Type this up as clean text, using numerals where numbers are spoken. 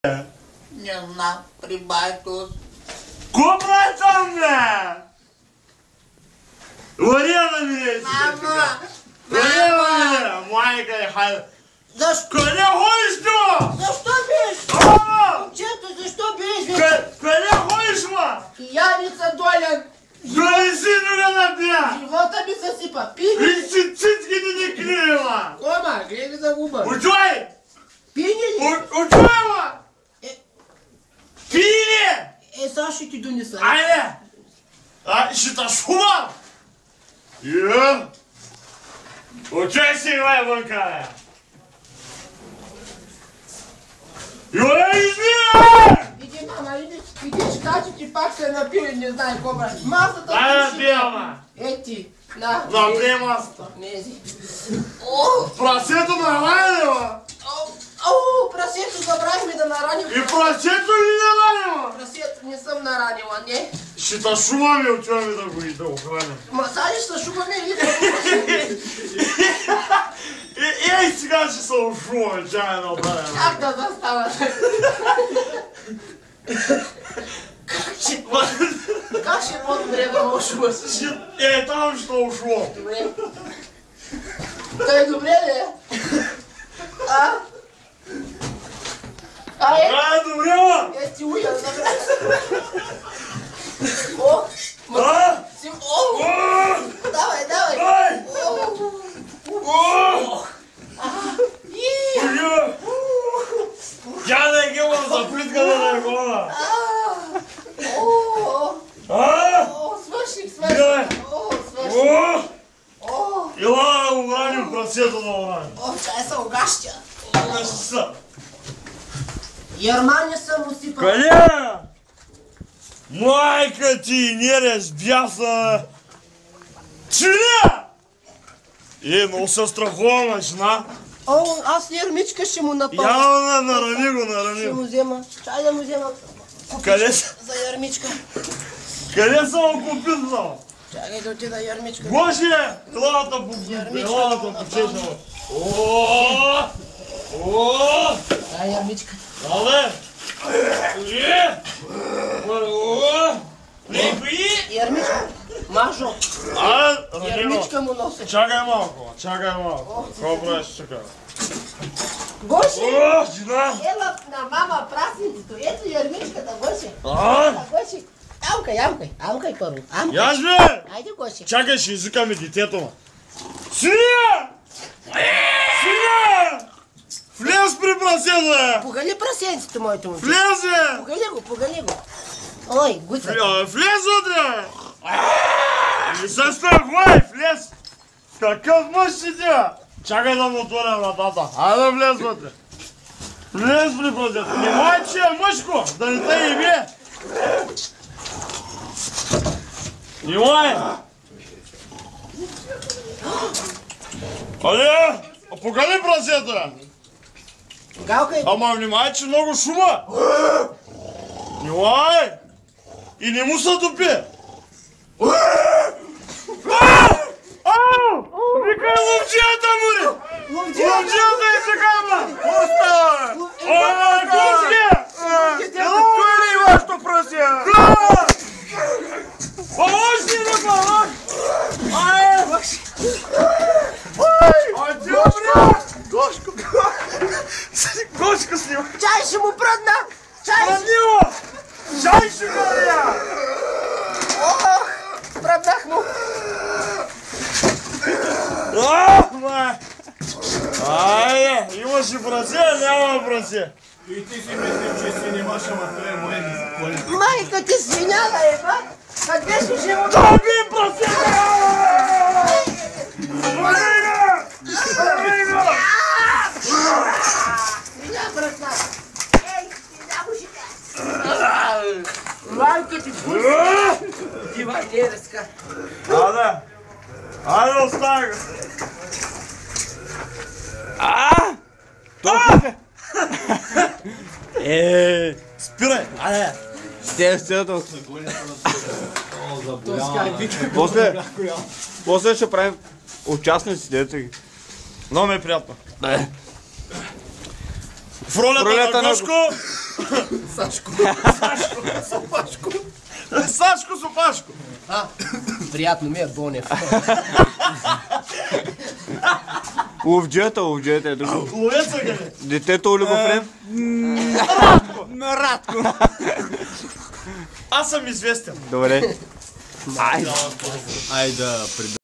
Не знам, при байто. Кобра е там, бе! Ларена ми е си, Мама! Ларена ми е! Майка е, хайде! Защо? Къде ходиш ти? Защо биш? Мама! Момчето, защо биш? Къде ходиш, ма? Пияница долен. Дали си друга да пия! Живота ми съсипа. И Пини ли? цицките ни крие, ма! Кома, гледай за губа. Учой! Пини ли? Учой, ма! Пини ли? Сега ще ти донеса. Айде! Ще те шумам! Учой си, гледай вънка, бе! Измина! Иди, мама, иди, скачи ти пак се напили, не знае кобра. Масата Дай да пия, ма! Ети, на. Напри масата! Нези. Прасето нарани, ма! Прасето забравихме да нараним. И прасето ли нарани, ма? Прасето не съм наранила, не. Ще те шумаме, отиваме да го храним. Ма сади ще шумаме или да Ей, сега ще се ушумаме, чай да оправим. как да застава? Как ще по-добре да ме ушуваш? Там ще ушумам. Добре. Той добре ли е? Добре, ма! Ти уя, забравя. Давай, давай. Тя да е гела за плитка да не хора. Свърших. Ела да го храним прасето да го храним. Чай са огащя. Огащи са. Ярмания съм усипал. Къде? Майка ти, нереш, бяса. Чиля! Много се страхувам, жена. Аз ярмичка ще му напълня. Я нарани го, нарани Ще го. му взема. Чай да му взема. Къде са? За ярмичка. Къде са му купил? Чакай да отида ярмичка. Боже! Елата по чешава. Ай, ярмичка. Абе! Ярмичка. Мажо. Ярмичка му носи. Чакай малко. Какво правиш, чакай? Гоши! Жена! Ела на мама празницето. Ето ярмичката, Гоши. Амкай първо. Яж бе! Айде, Гоши. Чакай, ще извикаме детето му. Синя! Синя! Влез при прасето, бе! Погали прасенцето, моето момче. Влез, бе! Погали го. Ой, гуца. Влез вътре! Не се страхвай, влез! Какъв мъж си ти, бе? Чакай да му отворя вратата. Айде влез вътре. Влез при прасето. Внимай, че е мъжко, да не те и бие. Внимай! Айде! Покани прасето, бе! Галкай. Ама внимай, че много шума! Внимай! И не му се топи! Викай ловджията, Мури! Ловджията и сега, бе! Остава! Кучки! Кой ли е вашето прасе? Още не палак! Гошко снима! Чай ще му пръдна! Чай! Пранило! Чай ще горя! Пръднах му! Айде! Имаше прасе, няма прасе! И ти си мислим, че си нямаш, ама това е моя незаконен. Майка ти свиняла е, ба! Къде ще живо? Тоби прасе! Марига! Марига! Свиня пръсна! Ей, свиня мужика! Майка ти пуска! Дива дереска! Айде, остави го! Спирай! Айде! Естествено. После ще правим участници, дето ги. Много ми е приятно. В ролята на Гошко Сашко. Сопашко. Сашко Сопашко. Приятно ми е, Бонев. Ловджията е друго. Ловеца къде? Детето Олигофрен. Радко. Аз съм известен. Добре. Айде,